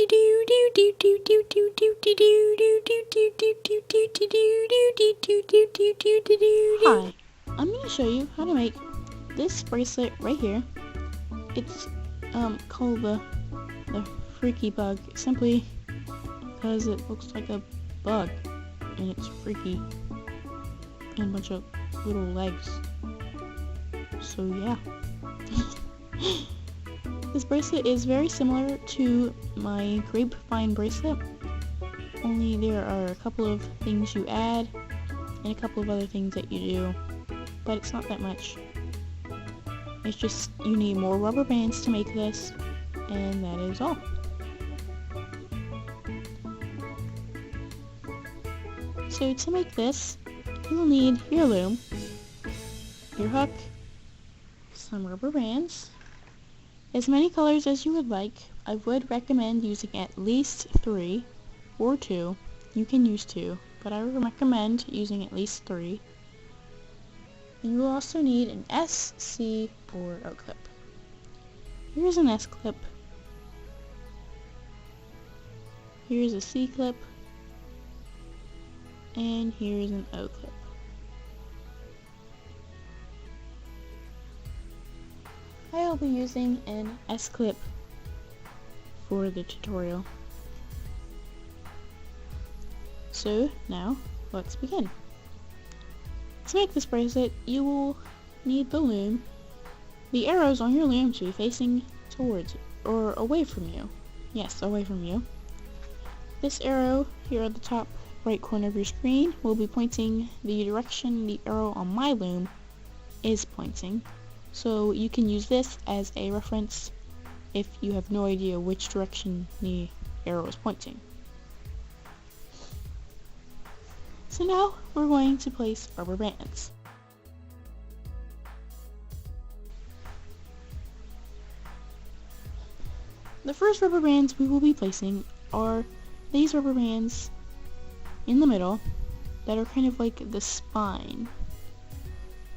Hi, I'm going to show you how to make this bracelet right here. It's called the freaky bug, simply because it looks like a bug and it's freaky and a bunch of little legs. So yeah. This bracelet is very similar to my grapevine bracelet, only there are a couple of things you add and a couple of other things that you do, but it's not that much. It's just you need more rubber bands to make this, and that is all. So to make this, you will need your loom, your hook, some rubber bands, as many colors as you would like. I would recommend using at least 3 or 2. You can use 2, but I would recommend using at least 3. And you will also need an S, C, or O clip. Here's an S clip. Here's a C clip. And here's an O clip. I'll be using an S clip for the tutorial. So now, let's begin. To make this bracelet, you will need the loom. The arrows on your loom should be facing towards or away from you. Yes, away from you. This arrow here at the top right corner of your screen will be pointing the direction the arrow on my loom is pointing. So you can use this as a reference if you have no idea which direction the arrow is pointing. So now we're going to place rubber bands. The first rubber bands we will be placing are these rubber bands in the middle that are kind of like the spine,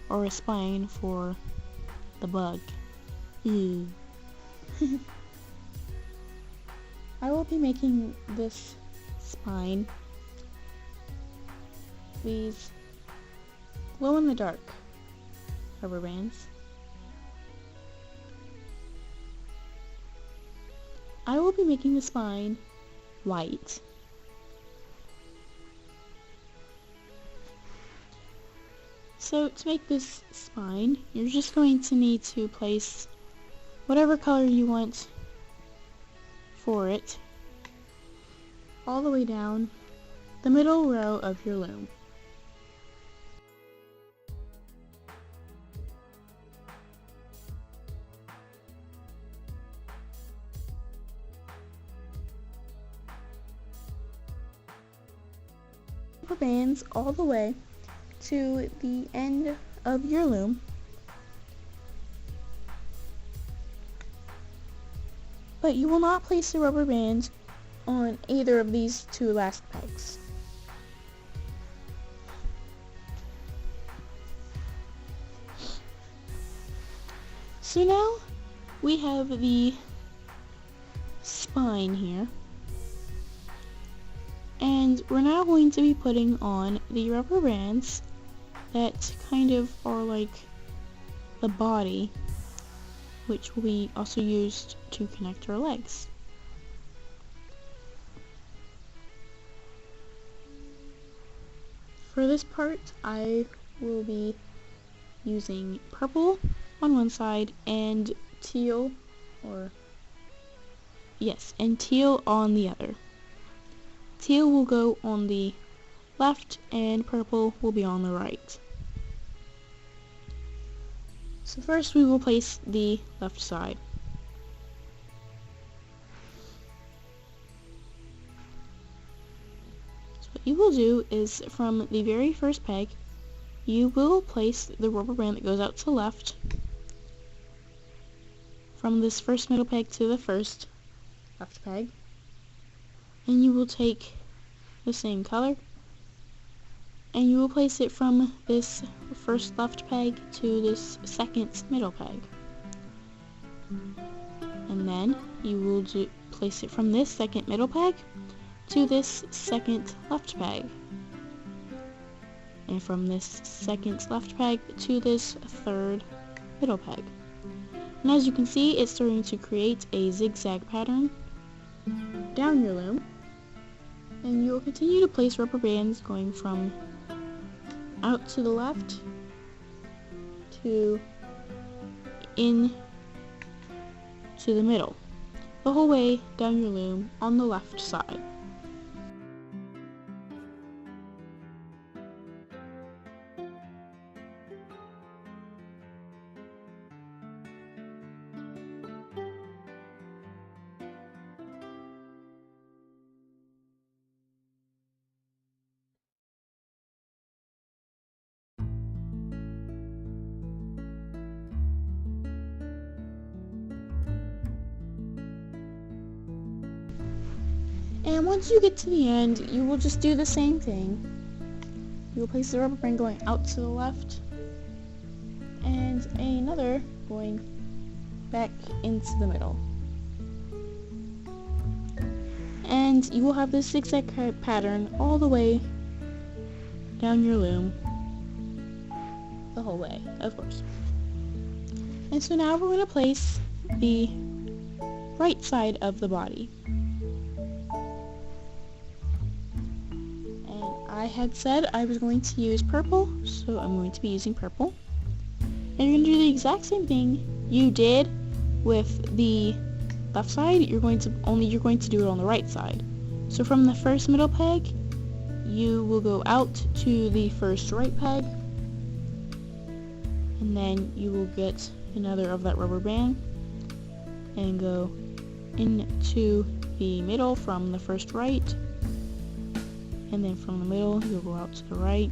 or a spine for the bug. Ew. I will be making this spine these glow-in-the-dark rubber bands. I will be making the spine white. So to make this spine, you're just going to need to place whatever color you want for it all the way down the middle row of your loom. Rubber bands all the way to the end of your loom. But you will not place the rubber bands on either of these 2 last pegs. So now we have the spine here. And we're now going to be putting on the rubber bands that kind of are like the body, which will be also used to connect our legs. For this part, I will be using purple on one side and teal, and teal on the other. Teal will go on the left and purple will be on the right. So first we will place the left side. So what you will do is from the very first peg, you will place the rubber band that goes out to the left from this first middle peg to the first left peg. And you will take the same color and you will place it from this first left peg to this second middle peg. And then you will place it from this second middle peg to this second left peg. And from this second left peg to this third middle peg. And as you can see, it's starting to create a zigzag pattern down your loom. And you'll continue to place rubber bands going from out to the left to in to the middle, the whole way down your loom on the left side. And once you get to the end, you will just do the same thing. You will place the rubber band going out to the left, and another going back into the middle. And you will have this zigzag pattern all the way down your loom, the whole way, of course. And so now we're going to place the right side of the body. I had said I was going to use purple, so I'm going to be using purple. And you're going to do the exact same thing you did with the left side. You're going to do it on the right side. So from the first middle peg, you will go out to the first right peg, and then you will get another of that rubber band and go into the middle from the first right. And then from the middle, you'll go out to the right.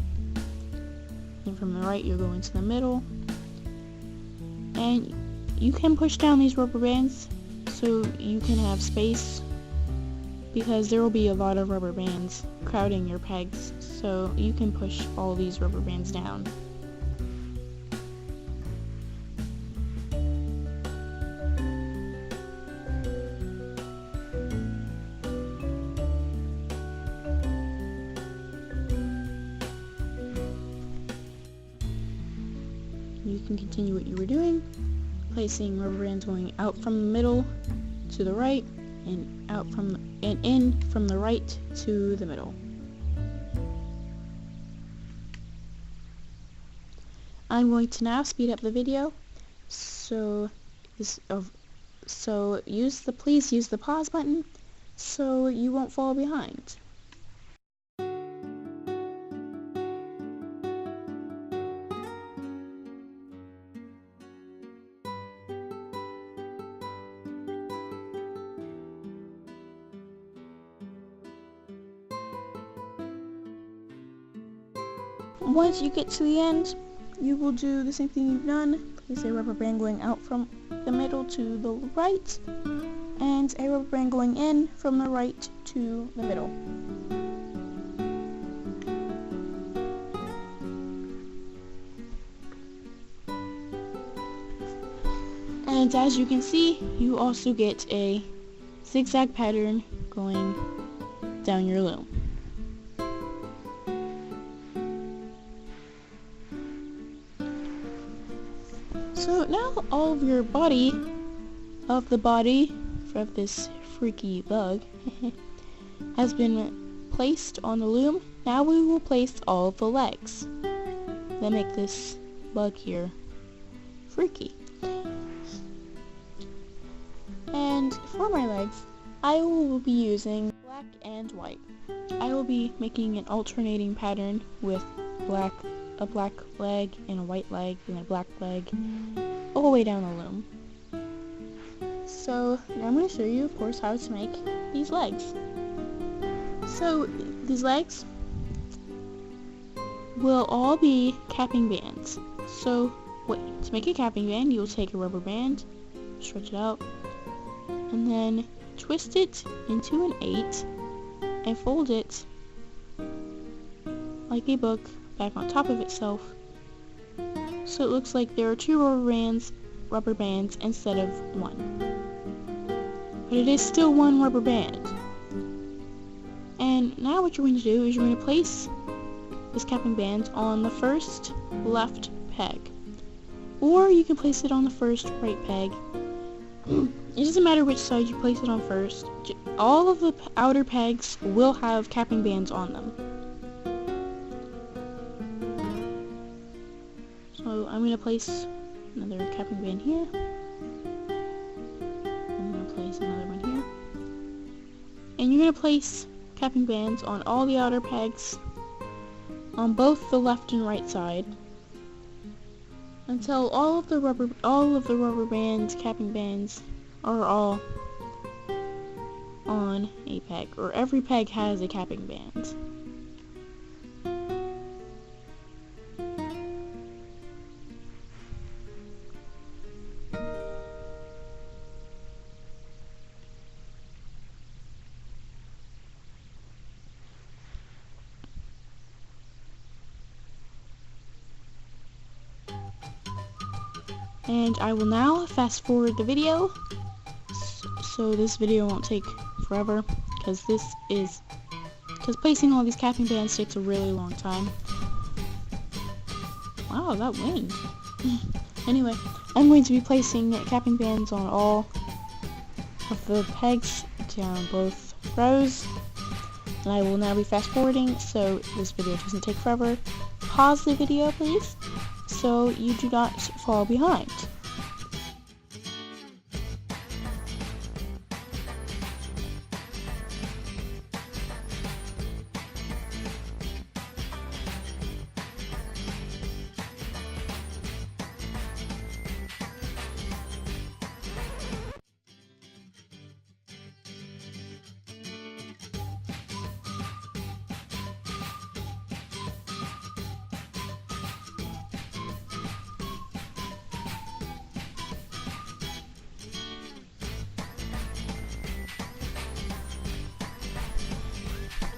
And from the right, you'll go into the middle. And you can push down these rubber bands so you can have space, because there will be a lot of rubber bands crowding your pegs. So you can push all these rubber bands down. You can continue what you were doing, placing rubber bands going out from the middle to the right, and out from in from the right to the middle. I'm going to now speed up the video, so please use the pause button so you won't fall behind. Once you get to the end, you will do the same thing you've done. Place a rubber band going out from the middle to the right, and a rubber band going in from the right to the middle. And as you can see, you also get a zigzag pattern going down your loom. So now all of your body of this freaky bug has been placed on the loom. Now we will place all of the legs that make this bug here freaky. And for my legs, I will be using black and white. I will be making an alternating pattern with a black leg and a white leg and a black leg all the way down the loom. So now I'm going to show you, of course, how to make these legs. So these legs will all be capping bands. So to make a capping band, you'll take a rubber band, stretch it out, and then twist it into an 8 and fold it like a book back on top of itself, so it looks like there are 2 rubber bands instead of 1. but it is still one rubber band. And now what you're going to do is you're going to place this capping band on the first left peg. Or you can place it on the first right peg. It doesn't matter which side you place it on first. All of the outer pegs will have capping bands on them. So I'm going to place another capping band here. I'm going to place another one here. And you're going to place capping bands on all the outer pegs on both the left and right side until all of the rubber bands, capping bands, are all on a peg, or every peg has a capping band. And I will now fast forward the video, so this video won't take forever, because placing all these capping bands takes a really long time. Wow, that wind. Anyway, I'm going to be placing capping bands on all of the pegs down both rows, and I will now be fast forwarding so this video doesn't take forever. Pause the video, please, so you do not fall behind.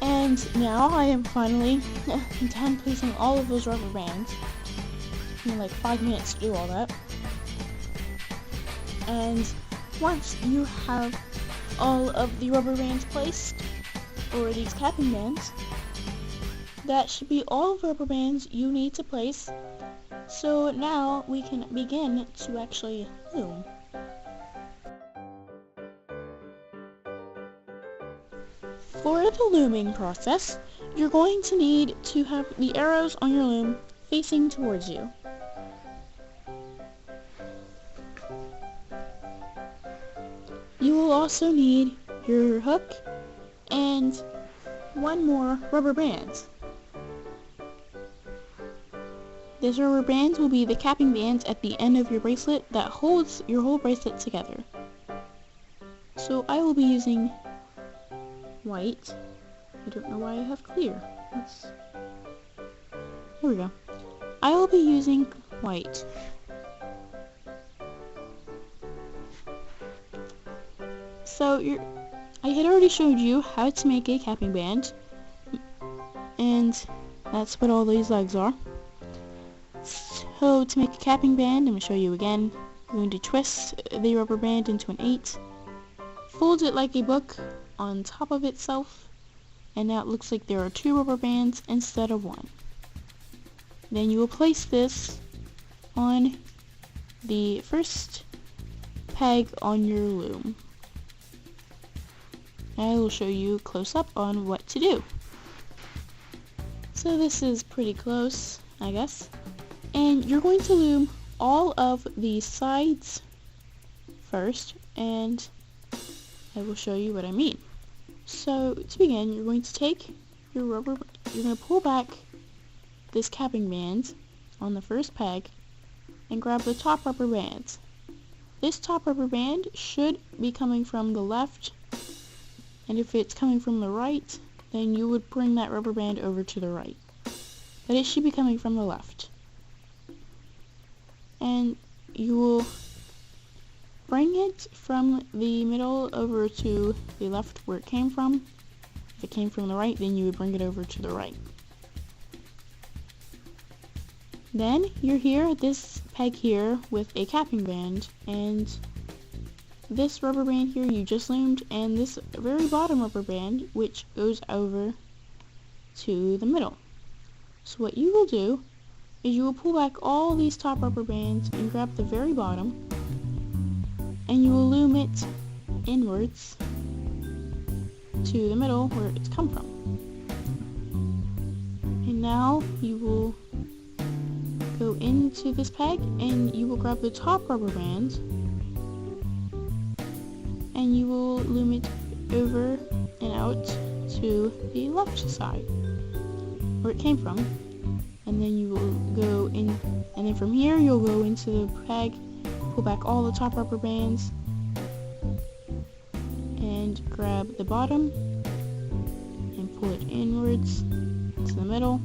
And now I am finally done placing all of those rubber bands. It took me like 5 minutes to do all that. And once you have all of the rubber bands placed, or these capping bands, that should be all of the rubber bands you need to place. So now we can begin to actually loom. For the looming process, you're going to need to have the arrows on your loom facing towards you. You will also need your hook and one more rubber band. This rubber band will be the capping band at the end of your bracelet that holds your whole bracelet together. So I will be using white. I don't know why I have clear. Here we go. I will be using white. So I had already showed you how to make a capping band, and that's what all these legs are. So to make a capping band, I'm going to show you again. I'm going to twist the rubber band into an 8, fold it like a book on top of itself, and now it looks like there are 2 rubber bands instead of 1. Then you will place this on the first peg on your loom. I will show you close up on what to do. So this is pretty close, I guess. And you're going to loom all of the sides first, and I will show you what I mean. So to begin, you're going to take your rubber, you're going to pull back this capping band on the first peg and grab the top rubber band. This top rubber band should be coming from the left, and if it's coming from the right, then you would bring that rubber band over to the right. But it should be coming from the left. And you will bring it from the middle over to the left where it came from. If it came from the right, then you would bring it over to the right. Then you're here at this peg here with a capping band, and this rubber band here you just loomed, and this very bottom rubber band, which goes over to the middle. So what you will do is you will pull back all these top rubber bands and grab the very bottom, and you will loom it inwards to the middle where it's come from. And now you will go into this peg and you will grab the top rubber band and you will loom it over and out to the left side where it came from. And then you will go in, and then from here you'll go into the peg, pull back all the top rubber bands and grab the bottom and pull it inwards to the middle.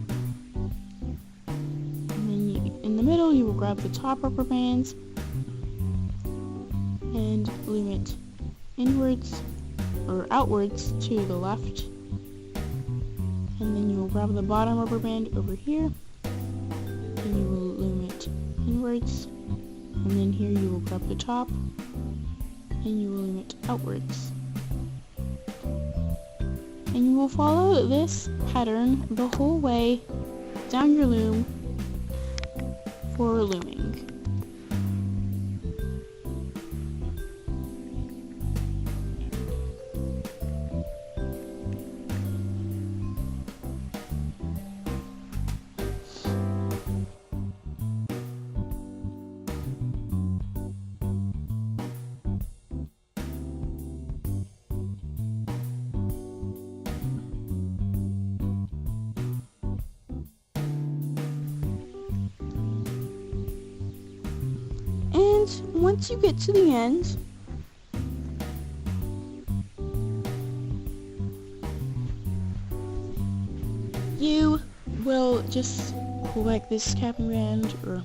And then in the middle you will grab the top rubber bands and loom it inwards or outwards to the left. And then you will grab the bottom rubber band over here and you will loom it inwards. And then here you will grab the top and you will loom it outwards. And you will follow this pattern the whole way down your loom for looming. And once you get to the end, you will just pull back this capping band or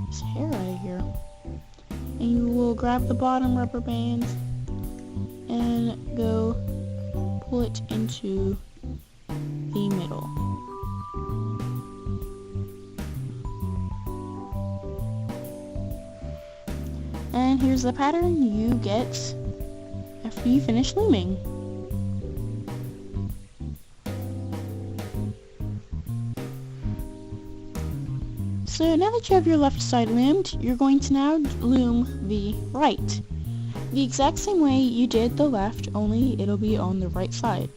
this hair out of here, and you will grab the bottom rubber band and go pull it into the middle. And here's the pattern you get after you finish looming. So now that you have your left side loomed, you're going to now loom the right. The exact same way you did the left, only it'll be on the right side.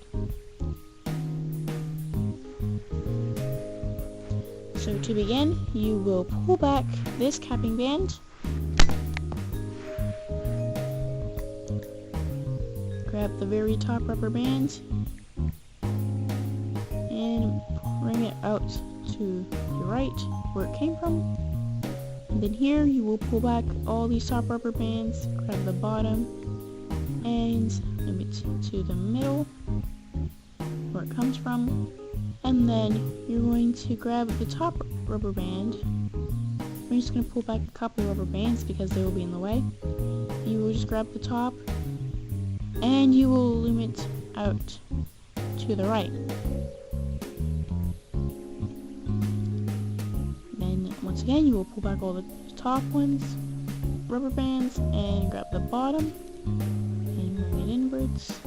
So to begin, you will pull back this capping band, grab the very top rubber band and bring it out to the right where it came from. And then here you will pull back all these top rubber bands, grab the bottom and loom it to the middle where it comes from. And then you're going to grab the top rubber band. We're just going to pull back a couple rubber bands because they will be in the way. You will just grab the top and you will loom it out to the right. Then once again you will pull back all the top rubber bands and grab the bottom and bring it inwards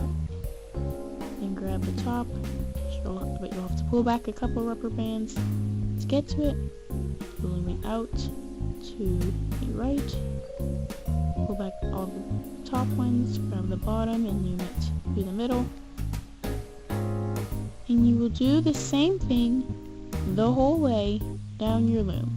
and grab the top, but you'll have to pull back a couple rubber bands to get to it. Loom it out to the right, pull back all the top ones, grab the bottom and loom it to the middle. And you will do the same thing the whole way down your loom.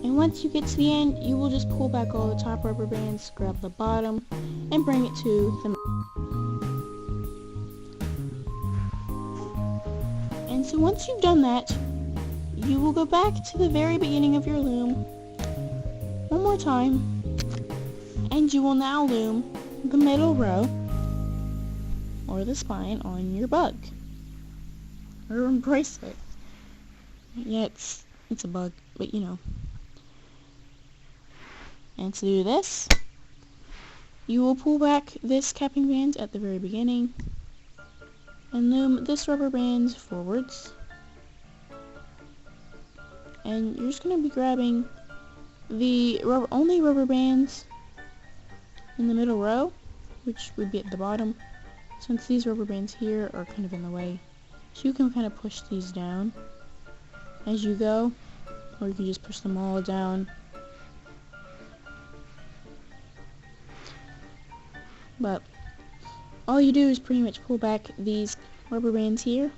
And once you get to the end, you will just pull back all the top rubber bands, grab the bottom, and bring it to the middle. And so once you've done that, you will go back to the very beginning of your loom one more time, and you will now loom the middle row, or the spine, on your bug, or bracelet. Yeah, it's a bug, but you know. And to do this, you will pull back this capping band at the very beginning, and loom this rubber band forwards. And you're just going to be grabbing the only rubber bands in the middle row, which would be at the bottom, since these rubber bands here are kind of in the way. So you can kind of push these down as you go, or you can just push them all down. But all you do is pretty much pull back these rubber bands here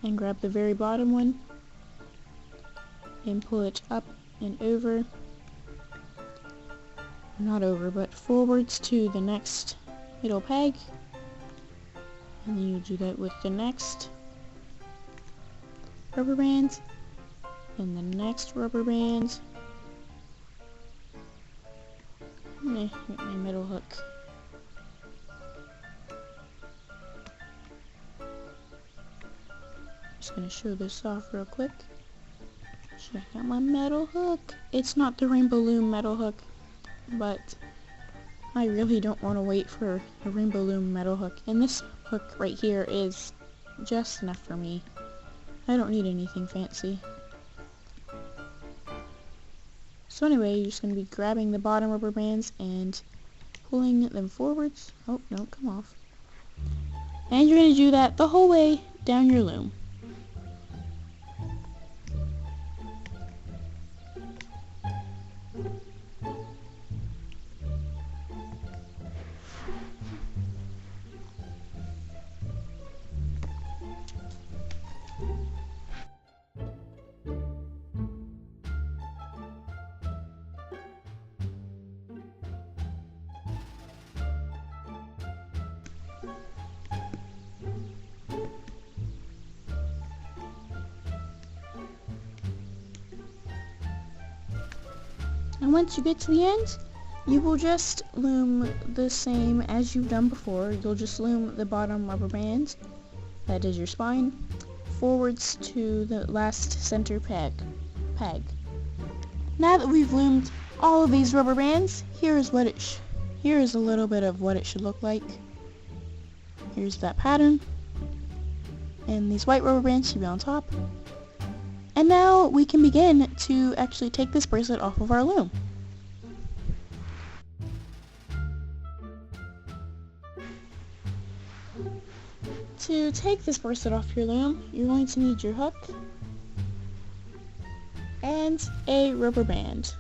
and grab the very bottom one and pull it up and over, not over, but forwards to the next middle peg, and then you do that with the next rubber band and the next rubber band. Get my middle hook. Just gonna show this off real quick. Check out my metal hook. It's not the Rainbow Loom metal hook, but I really don't want to wait for a Rainbow Loom metal hook. And this hook right here is just enough for me. I don't need anything fancy. So anyway, you're just going to be grabbing the bottom rubber bands and pulling them forwards. Oh, no, come off. And you're going to do that the whole way down your loom. And once you get to the end, you will just loom the same as you've done before. You'll just loom the bottom rubber band, that is your spine, forwards to the last center peg. Now that we've loomed all of these rubber bands, here is a little bit of what it should look like. Here's that pattern, and these white rubber bands should be on top. And now we can begin to actually take this bracelet off of our loom. To take this bracelet off your loom, you're going to need your hook and a rubber band.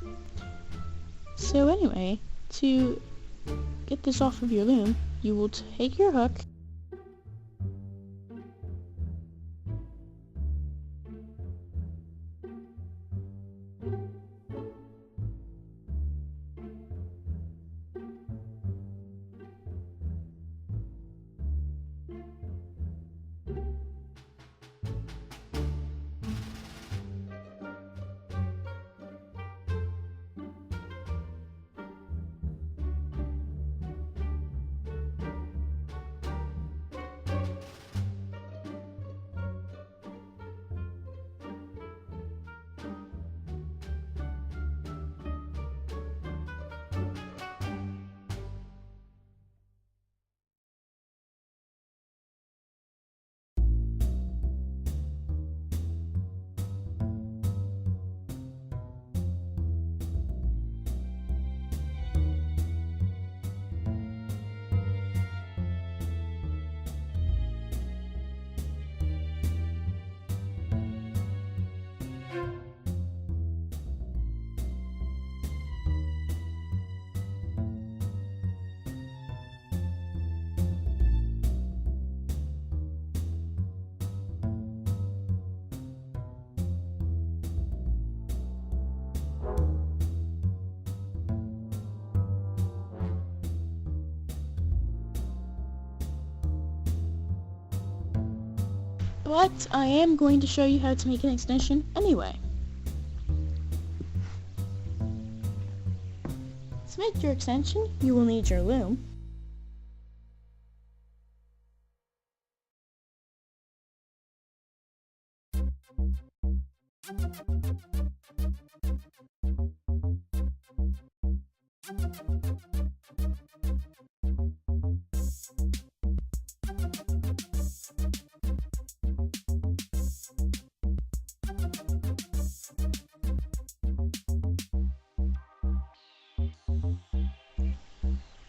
So anyway, to get this off of your loom, you will take your hook but I am going to show you how to make an extension anyway. To make your extension, you will need your loom,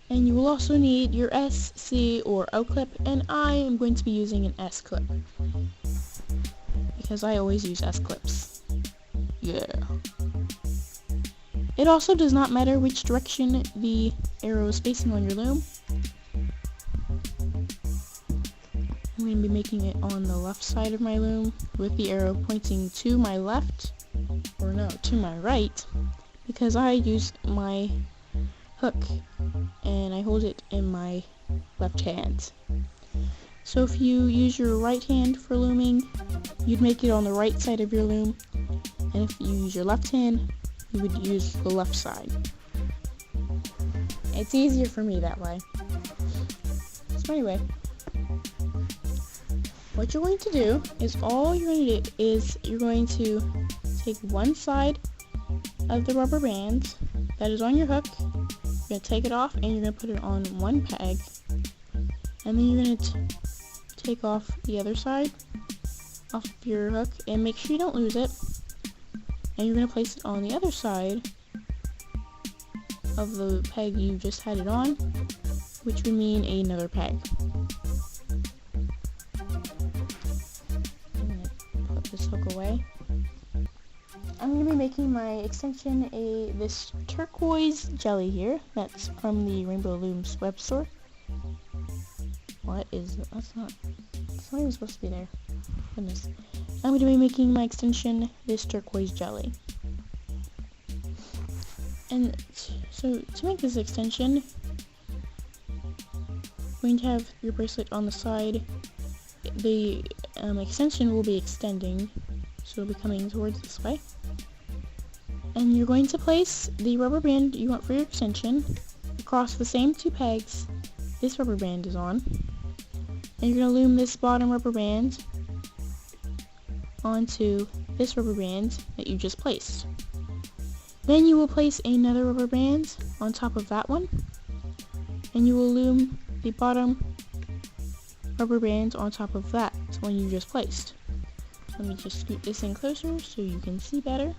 and you will also need your S, C, or O clip, and I am going to be using an S clip because I always use S clips. Yeah. It also does not matter which direction the arrow is facing on your loom. I'm going to be making it on the left side of my loom with the arrow pointing to my left, or no, to my right, because I use my hook and I hold it in my left hand. So if you use your right hand for looming, you'd make it on the right side of your loom, and if you use your left hand, you would use the left side. It's easier for me that way. So anyway, what you're going to do is you're going to take one side of the rubber band that is on your hook, you're going to take it off and you're going to put it on one peg, and then you're going to take off the other side off of your hook and make sure you don't lose it, and you're going to place it on the other side of the peg you just had it on, which would mean another peg. I'm going to put this hook away. I'm going to be making my extension this turquoise jelly here. That's from the Rainbow Loom's web store. What is it? That's not even supposed to be there. Goodness. I'm going to be making my extension this turquoise jelly. And so to make this extension, you're going to have your bracelet on the side. The extension will be extending, so it'll be coming towards this way. And you're going to place the rubber band you want for your extension across the same two pegs this rubber band is on. And you're going to loom this bottom rubber band onto this rubber band that you just placed. Then you will place another rubber band on top of that one, and you will loom the bottom rubber band on top of that one you just placed. Let me just scoot this in closer so you can see better.